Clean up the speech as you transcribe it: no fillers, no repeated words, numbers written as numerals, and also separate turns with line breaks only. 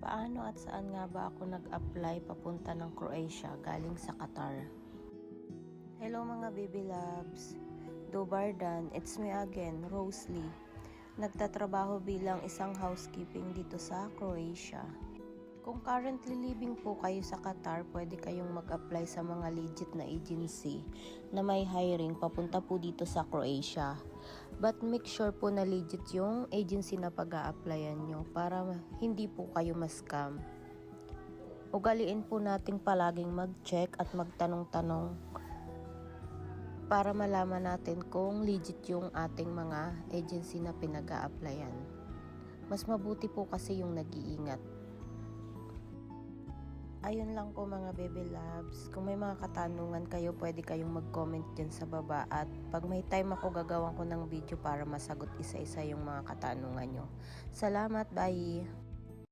Paano at saan nga ba ako nag-apply papunta ng Croatia galing sa Qatar? Hello mga baby loves! Dobardan, it's me again, Rose Lee. Nagtatrabaho bilang isang housekeeping dito sa Croatia. Kung currently living po kayo sa Qatar, pwede kayong mag-apply sa mga legit na agency na may hiring papunta po dito sa Croatia. But make sure po na legit yung agency na pag-a-applyan nyo para hindi po kayo ma-scam. Ugaliin po nating palaging mag-check at magtanong-tanong para malaman natin kung legit yung ating mga agency na pinag-a-applyan. Mas mabuti po kasi yung nag-iingat. Ayun lang po mga baby loves. Kung may mga katanungan kayo, pwede kayong mag-comment dyan sa baba. At pag may time ako, gagawan ko ng video para masagot isa-isa yung mga katanungan nyo. Salamat, bye!